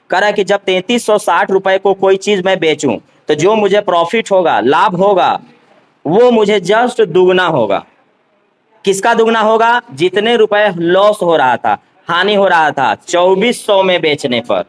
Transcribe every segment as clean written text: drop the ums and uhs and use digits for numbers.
कह रहा है कि जब 3360 रुपए को कोई चीज मैं बेचूं तो जो मुझे प्रॉफिट होगा, लाभ होगा, वो मुझे जस्ट दुगना होगा। किसका दुगना होगा? जितने रुपए लॉस हो रहा था, हानि हो रहा था 2400 में बेचने पर।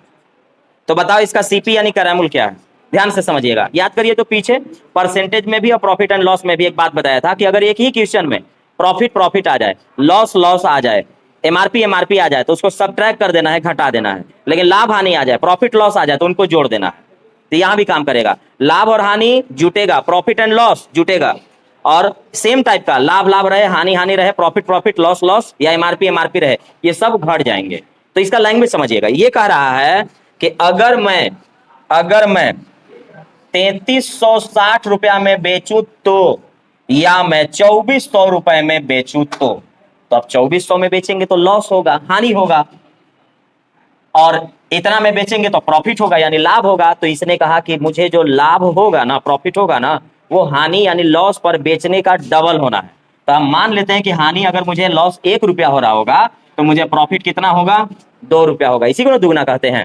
तो बताओ इसका सीपी यानी करैमुल क्या है? ध्यान से समझिएगा, याद करिए। तो पीछे परसेंटेज में भी और प्रॉफिट एंड लॉस में भी एक बात बताया था कि अगर एक ही क्वेश्चन में प्रॉफिट आ जाए, लॉस आ जाए, एमआरपी आ जाए, तो उसको सब्ट्रैक्ट कर देना है, घटा देना है। लेकिन लाभ हानि आ जाए, प्रॉफिट लॉस आ जाए, तो उनको जोड़ देना है। तो यहां भी काम करेगा, लाभ और हानि जुटेगा, प्रॉफिट एंड लॉस जुटेगा। और सेम टाइप का लाभ रहे, हानि रहे, प्रॉफिट लॉस या एमआरपी रहे, ये सब घट जाएंगे। तो इसका लैंग्वेज समझिएगा। ये कह रहा है कि अगर मैं 3360 रुपया में बेचूं तो, या मैं 2400 रुपए में बेचूं तो अब 2400 में बेचेंगे तो लॉस होगा, हानि होगा, और इतना में बेचेंगे तो प्रॉफिट होगा यानी लाभ होगा। तो इसने कहा कि मुझे जो लाभ होगा ना, प्रॉफिट होगा ना, वो हानि यानी लॉस पर बेचने का डबल होना है। तो हम मान लेते हैं कि हानि अगर मुझे लॉस 1 रुपया हो रहा होगा तो मुझे प्रॉफिट कितना होगा? 2 रुपया होगा। इसी को दुगना कहते हैं।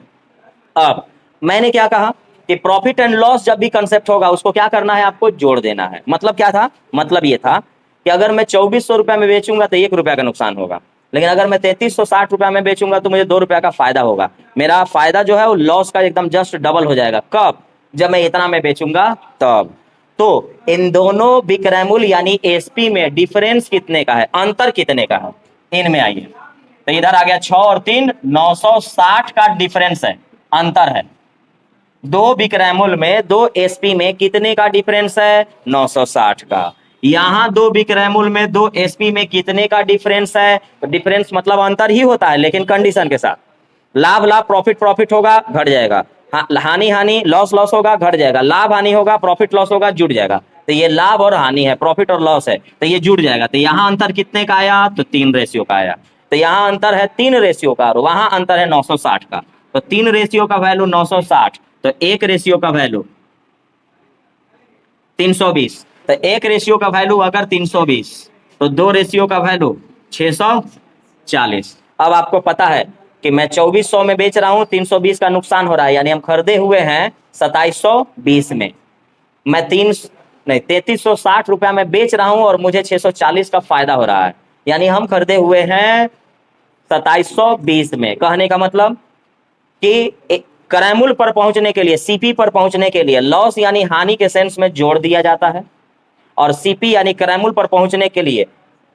अब मैंने क्या कहा कि प्रॉफिट एंड लॉस जब भी कंसेप्ट होगा उसको क्या करना है? आपको जोड़ देना है। मतलब क्या था? मतलब ये था कि अगर मैं 2400 रुपया में बेचूंगा तो 1 रुपया का नुकसान होगा, लेकिन अगर मैं 3360 रुपया में बेचूंगा तो मुझे 2 रुपया का फायदा होगा। मेरा फायदा जो है वो लॉस का एकदम जस्ट डबल हो जाएगा। कब? जब मैं इतना में बेचूंगा तब। तो इन दोनों विक्रयमूल्य यानी एसपी में डिफरेंस कितने का है, अंतर कितने का है? इनमें आइए, तो इधर आ गया 6 और 3, 960 का डिफरेंस है, अंतर है। दो विक्रयमूल्य में, दो एसपी में कितने का डिफरेंस है? 960 का। यहां दो विक्रयमूल्य में, दो एसपी में कितने का डिफरेंस है? तो डिफरेंस मतलब अंतर ही होता है, लेकिन कंडीशन के साथ। लाभ प्रॉफिट होगा, घट जाएगा। हानि लॉस होगा, घट जाएगा। लाभ हानि होगा, प्रॉफिट लॉस होगा, जुड़ जाएगा। तो ये लाभ और हानि है, प्रॉफिट और लॉस है, तो ये जुड़ जाएगा। तो यहाँ अंतर कितने का आया? तो 3 रेशियो का आया। तो यहाँ अंतर है 3 रेशियो का और वहां अंतर है 960 का। तो 3 रेशियो का वैल्यू 960, तो 1 रेशियो का वैल्यू 320। तो 1 रेशियो का वैल्यू अगर 320 तो 2 रेशियो का वैल्यू 640। अब आपको पता है कि मैं 2400 में बेच रहा हूं, 320 का नुकसान हो रहा है, यानी हम खरीदे हुए हैं 2720 में। मैं 3360 रुपया में बेच रहा हूं और मुझे 640 का फायदा हो रहा है, यानी हम खरीदे हुए हैं 2720 में। कहने का मतलब कि करैमुल पर पहुंचने के लिए, सीपी पर पहुंचने के लिए लॉस यानी हानि के सेंस में जोड़ दिया जाता है, और सीपी यानी करैमुल पर पहुंचने के लिए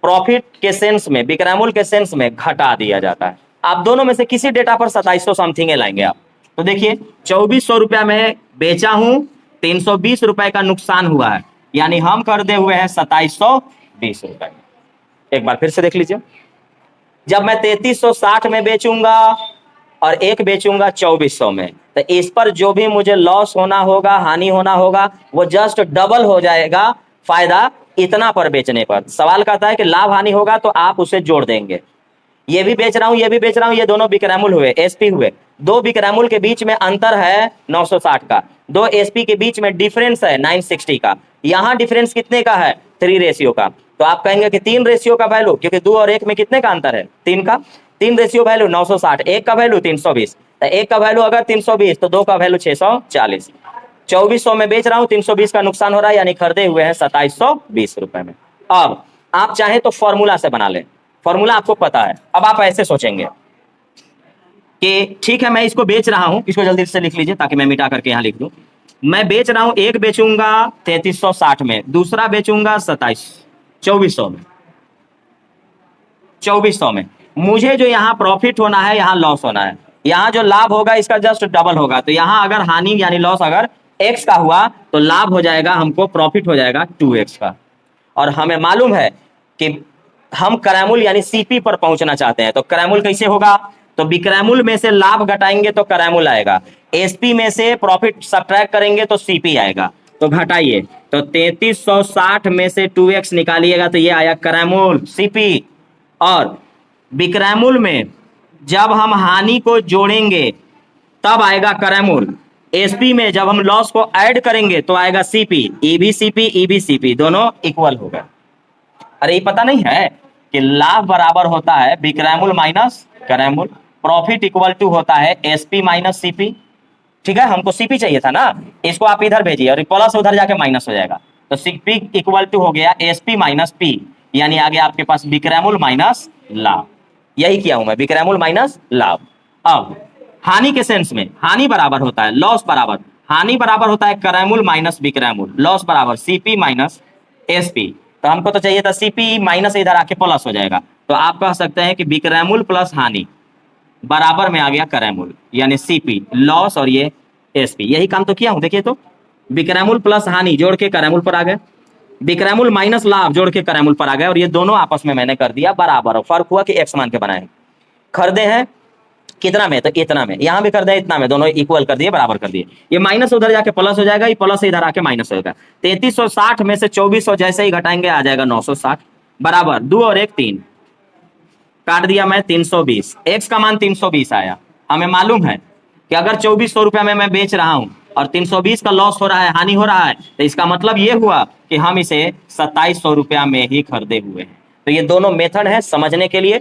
प्रॉफिट के सेंस में, विक्रयमूल्य के सेंस में घटा दिया जाता है। आप दोनों में से किसी डेटा पर 2700 समथिंग लाएंगे आप। तो देखिए 2400 रुपया में बेचा हूं, 320 रुपए का नुकसान हुआ है, यानी हम खरीदे हुए हैं 2720 रुपए। एक बार फिर से देख लीजिए, जब मैं 3360 में बेचूंगा और एक बेचूंगा 2400 में, तो इस पर जो भी मुझे लॉस होना होगा, हानि होना होगा, वो जस्ट डबल हो जाएगा फायदा इतना पर बेचने पर। सवाल कहता है कि लाभ हानि होगा तो आप उसे जोड़ देंगे। ये भी बेच रहा हूं, ये भी बेच रहा हूं, ये दोनों विक्रयमूल्य हुए, एसपी हुए। दो विक्रयमूल्य के बीच में अंतर है 960 का, दो एसपी के बीच में डिफरेंस है 960 का। यहां डिफरेंस कितने का है? 3 रेशियो का। तो आप कहेंगे कि 3 रेशियो का वैल्यू, क्योंकि 2 और 1 में कितने का अंतर है? 3 का। 3 रेशियो वैल्यू 960, एक का वैल्यू 320। तो एक का वैल्यू अगर 320 तो 2 का वैल्यू 640। 2400 में बेच रहा हूं, 320 का नुकसान हो रहा है, यानी खरीदे हुए हैं 2720 रुपए में। अब आप चाहें तो फॉर्मूला से बना लें, फॉर्मूला आपको पता है। अब आप ऐसे सोचेंगे कि ठीक है मैं इसको बेच रहा हूं, इसको जल्दी से लिख लीजिए ताकि मैं मिटा करके यहां लिख दूं। मैं बेच रहा हूं, एक बेचूंगा 3360 में, दूसरा बेचूंगा 2400 में। 2400 में मुझे जो यहां प्रॉफिट होना है, यहां लॉस होना है। यहां जो लाभ होगा इसका जस्ट डबल होगा। तो यहां अगर हानि यानी लॉस अगर x का हुआ तो लाभ हो जाएगा, हमको प्रॉफिट हो जाएगा 2x का। और हमें मालूम है कि हम करैमुल यानी सीपी पर पहुंचना चाहते हैं। तो करैमुल कैसे होगा? तो विक्रयमूल्य में से लाभ घटाएंगे तो करैमुल आएगा, एसपी में से प्रॉफिट सब्ट्रैक्ट करेंगे तो सीपी आएगा। तो घटाइए, तो 3360 में से 2x निकालिएगा तो ये आया करैमुल, सीपी। और विक्रयमूल्य में जब हम हानि को जोड़ेंगे तब आएगा करैमुल, एसपी में जब हम लॉस को ऐड करेंगे तो आएगा सीपी। ईबी दोनों इक्वल होगा। अरे ये पता नहीं है कि लाभ बराबर होता है विक्रयमूल्य माइनस करैमुल। प्रॉफिट इक्वल टू होता है एसपी माइनस सीपी। ठीक है, हमको सीपी चाहिए था ना, इसको आप इधर भेजिए और प्लस उधर जाके माइनस हो जाएगा, तो सीपी इक्वल टू हो गया एसपी माइनस पी, यानी आगे आपके पास विक्रयमूल्य माइनस लाभ। यही किया हूं मैं, विक्रयमूल्य माइनस लाभ। अब हानि के सेंस में हानि बराबर होता है लॉस बराबर, हानि बराबर होता है क्रयमूल्य माइनस विक्रयमूल्य, लॉस बराबर सीपी माइनस एसपी। तो हमको तो चाहिए था सीपी माइनस इधर आके प्लस हो जाएगा, तो आप कह सकते हैं कि विक्रयमूल्य प्लस हानि बराबर में आ गया क्रयमूल्य, यानी सीपी लॉस और ये एसपी। यही काम तो किया हूं, देखिए तो विक्रयमूल्य प्लस हानि जोड़ के क्रयमूल्य पर आ गए, विक्रयमूल्य माइनस लाभ जोड़ के क्रयमूल्य पर आ गए, और ये दोनों आपस में मैंने कर दिया बराबर, और फर्क हुआ कि एक्स मान के बनाए। खरीदे हैं कितना में, तो इतना में, यहां भी कर दे इतना में, दोनों इक्वल कर दिए, बराबर कर दिए। ये माइनस उधर जाके प्लस हो जाएगा, ये प्लस इधर आके माइनस होगा। 3360 में से 2400 जैसे ही घटाएंगे आ जाएगा 960 बराबर 2 और 1 3, काट दिया मैं 320, एक्स का मान 320 आया। हमें मालूम है कि अगर 2400 रुपया में मैं बेच रहा हूं और 320 का लॉस हो रहा है, हानि हो रहा है, तो इसका मतलब ये हुआ कि हम इसे 2700 रुपया में ही खरीदे हुए हैं। तो ये दोनों मेथड है समझने के लिए।